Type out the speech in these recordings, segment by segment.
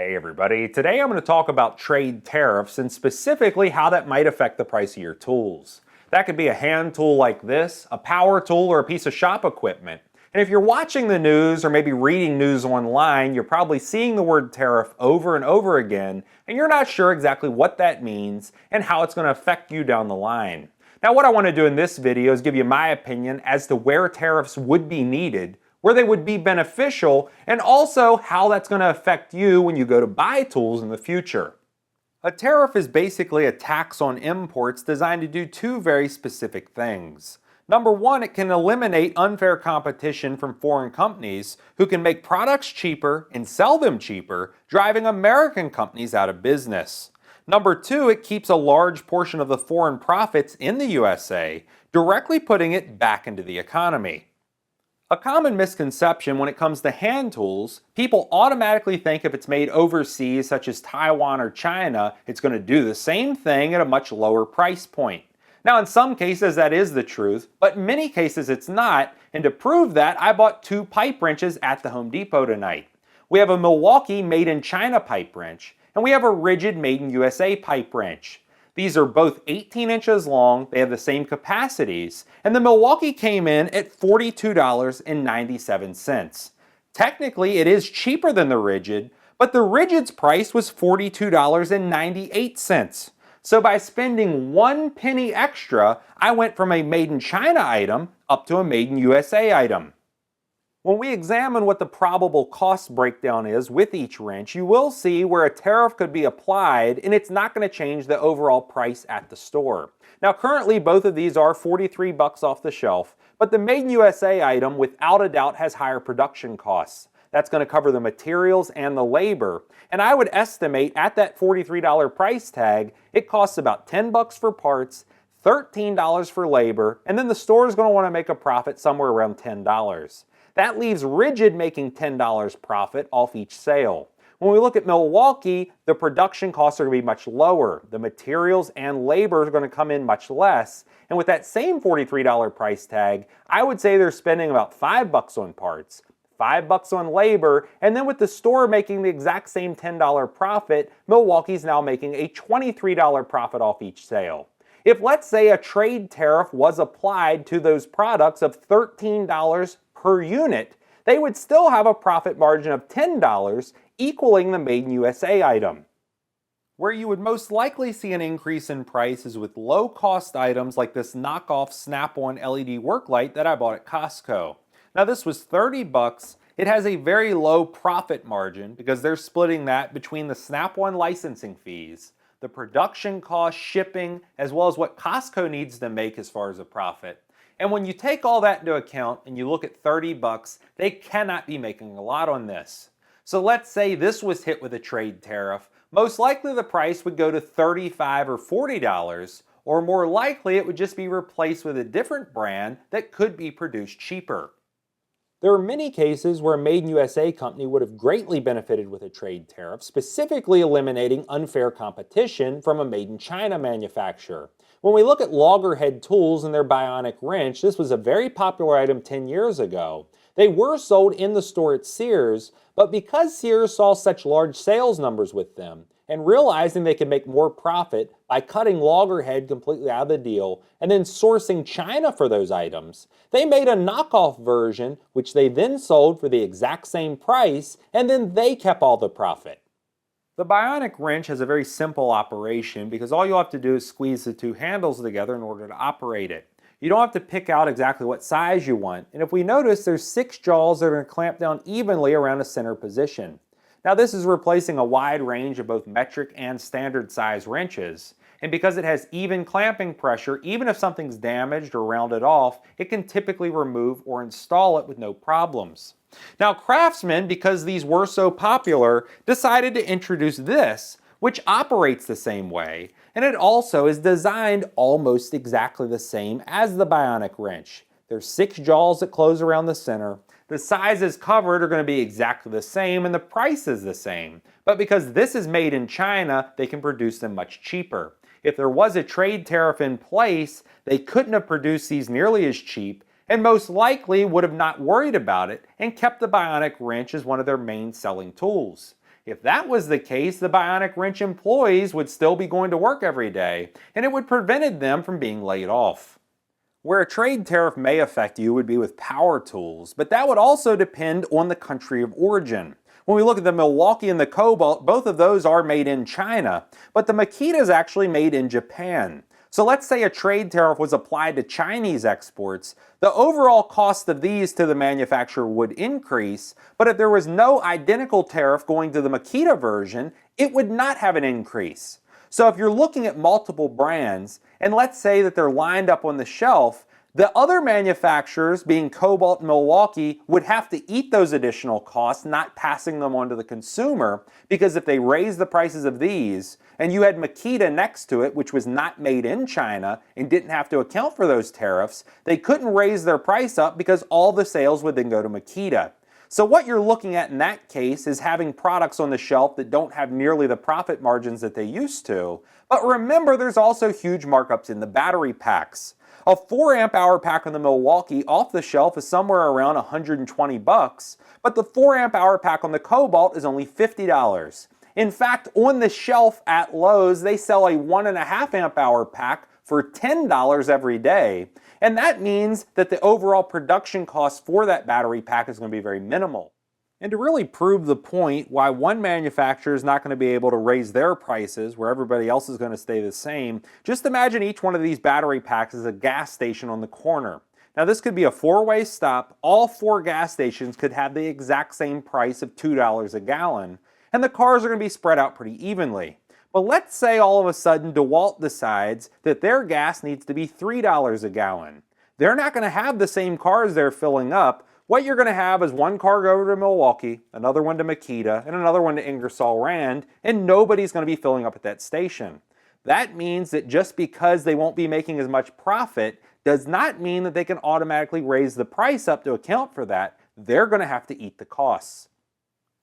Hey everybody, today I'm going to talk about trade tariffs and specifically how that might affect the price of your tools. That could be a hand tool like this, a power tool, or a piece of shop equipment. And if you're watching the news or maybe reading news online, you're probably seeing the word tariff over and over again, and you're not sure exactly what that means and how it's going to affect you down the line. Now what I want to do in this video is give you my opinion as to where tariffs would be needed, where they would be beneficial, and also how that's going to affect you when you go to buy tools in the future. A tariff is basically a tax on imports designed to do two very specific things. Number one, it can eliminate unfair competition from foreign companies who can make products cheaper and sell them cheaper, driving American companies out of business. Number two, it keeps a large portion of the foreign profits in the USA, directly putting it back into the economy. A common misconception when it comes to hand tools, people automatically think if it's made overseas, such as Taiwan or China, it's going to do the same thing at a much lower price point. Now, in some cases that is the truth, but in many cases it's not, and to prove that, I bought two pipe wrenches at the Home Depot tonight. We have a Milwaukee made in China pipe wrench, and we have a rigid made in USA pipe wrench. These are both 18 inches long, they have the same capacities, and the Milwaukee came in at $42.97. Technically, it is cheaper than the rigid, but the rigid's price was $42.98. So by spending 1 penny extra, I went from a made in China item up to a made in USA item. When we examine what the probable cost breakdown is with each wrench, you will see where a tariff could be applied and it's not going to change the overall price at the store. Now currently both of these are $43 off the shelf, but the Made in USA item without a doubt has higher production costs. That's going to cover the materials and the labor. And I would estimate at that $43 price tag, it costs about $10 for parts, $13 for labor, and then the store is going to want to make a profit somewhere around $10. That leaves rigid making $10 profit off each sale. When we look at Milwaukee, the production costs are going to be much lower. The materials and labor are going to come in much less. And with that same $43 price tag, I would say they're spending about $5 on parts, $5 on labor, and then with the store making the exact same $10 profit, Milwaukee's now making a $23 profit off each sale. If let's say a trade tariff was applied to those products of $13 per unit, they would still have a profit margin of $10, equaling the Made in USA item. Where you would most likely see an increase in price is with low-cost items like this knockoff Snap-on LED work light that I bought at Costco. Now this was $30. It has a very low profit margin because they're splitting that between the Snap-on licensing fees, the production cost, shipping, as well as what Costco needs to make as far as a profit. And when you take all that into account and you look at $30, they cannot be making a lot on this. So let's say this was hit with a trade tariff, most likely the price would go to $35 or $40, or more likely it would just be replaced with a different brand that could be produced cheaper. There are many cases where a Made in USA company would have greatly benefited with a trade tariff, specifically eliminating unfair competition from a Made in China manufacturer. When we look at loggerhead tools and their bionic wrench, this was a very popular item 10 years ago. They were sold in the store at Sears, but because Sears saw such large sales numbers with them, and realizing they could make more profit by cutting loggerhead completely out of the deal and then sourcing China for those items, they made a knockoff version which they then sold for the exact same price, and then they kept all the profit. The bionic wrench has a very simple operation because all you'll have to do is squeeze the two handles together in order to operate it. You don't have to pick out exactly what size you want, and if we notice, there's 6 jaws that are going to clamp down evenly around a center position. Now this is replacing a wide range of both metric and standard size wrenches, and because it has even clamping pressure, even if something's damaged or rounded off, it can typically remove or install it with no problems. Now Craftsman, because these were so popular, decided to introduce this, which operates the same way, and it also is designed almost exactly the same as the bionic wrench. There's 6 jaws that close around the center. The sizes covered are going to be exactly the same and the price is the same. But because this is made in China, they can produce them much cheaper. If there was a trade tariff in place, they couldn't have produced these nearly as cheap and most likely would have not worried about it and kept the bionic wrench as one of their main selling tools. If that was the case, the bionic wrench employees would still be going to work every day, and it would prevent them from being laid off. Where a trade tariff may affect you would be with power tools, but that would also depend on the country of origin. When we look at the Milwaukee and the Cobalt, both of those are made in China, but the Makita is actually made in Japan. So let's say a trade tariff was applied to Chinese exports, the overall cost of these to the manufacturer would increase, but if there was no identical tariff going to the Makita version, it would not have an increase. So if you're looking at multiple brands, and let's say that they're lined up on the shelf, the other manufacturers, being Cobalt and Milwaukee, would have to eat those additional costs, not passing them on to the consumer, because if they raise the prices of these, and you had Makita next to it, which was not made in China and didn't have to account for those tariffs, they couldn't raise their price up because all the sales would then go to Makita. So what you're looking at in that case is having products on the shelf that don't have nearly the profit margins that they used to. But remember, there's also huge markups in the battery packs. A 4 amp hour pack on the Milwaukee off the shelf is somewhere around $120, but the 4 amp hour pack on the Cobalt is only $50. In fact, on the shelf at Lowe's, they sell a 1.5 amp hour pack for $10 every day. And that means that the overall production cost for that battery pack is going to be very minimal. And to really prove the point why one manufacturer is not going to be able to raise their prices where everybody else is going to stay the same, just imagine each one of these battery packs is a gas station on the corner. Now this could be a 4-way stop. All 4 gas stations could have the exact same price of $2 a gallon, and the cars are going to be spread out pretty evenly. But let's say all of a sudden DeWalt decides that their gas needs to be $3 a gallon. They're not going to have the same cars they're filling up. What you're going to have is one car go over to Milwaukee, another one to Makita, and another one to Ingersoll Rand, and nobody's going to be filling up at that station. That means that just because they won't be making as much profit does not mean that they can automatically raise the price up to account for that. They're going to have to eat the costs.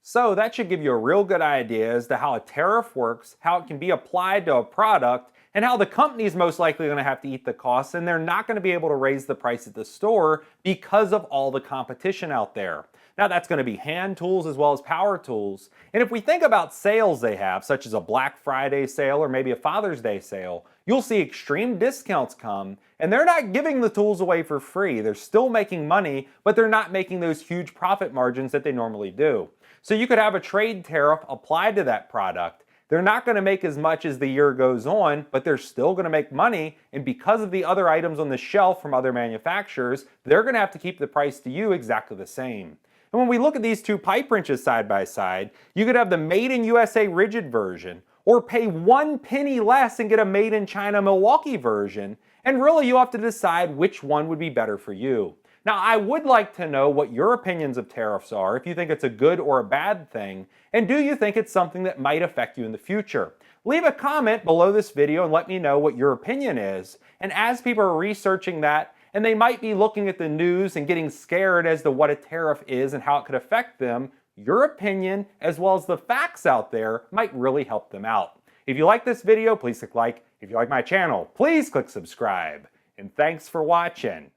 So that should give you a real good idea as to how a tariff works, how it can be applied to a product, and how the company is most likely going to have to eat the costs, and they're not going to be able to raise the price at the store because of all the competition out there. Now that's going to be hand tools as well as power tools. And if we think about sales they have, such as a Black Friday sale or maybe a Father's Day sale, you'll see extreme discounts come, and they're not giving the tools away for free. They're still making money, but they're not making those huge profit margins that they normally do. So you could have a trade tariff applied to that product. They're not going to make as much as the year goes on, but they're still going to make money, and because of the other items on the shelf from other manufacturers, they're going to have to keep the price to you exactly the same. And when we look at these two pipe wrenches side by side, you could have the Made in USA rigid version, or pay 1 penny less and get a Made in China Milwaukee version, and really you have to decide which one would be better for you. Now, I would like to know what your opinions of tariffs are, if you think it's a good or a bad thing, and do you think it's something that might affect you in the future? Leave a comment below this video and let me know what your opinion is. And as people are researching that, and they might be looking at the news and getting scared as to what a tariff is and how it could affect them, your opinion, as well as the facts out there, might really help them out. If you like this video, please click like. If you like my channel, please click subscribe. And thanks for watching.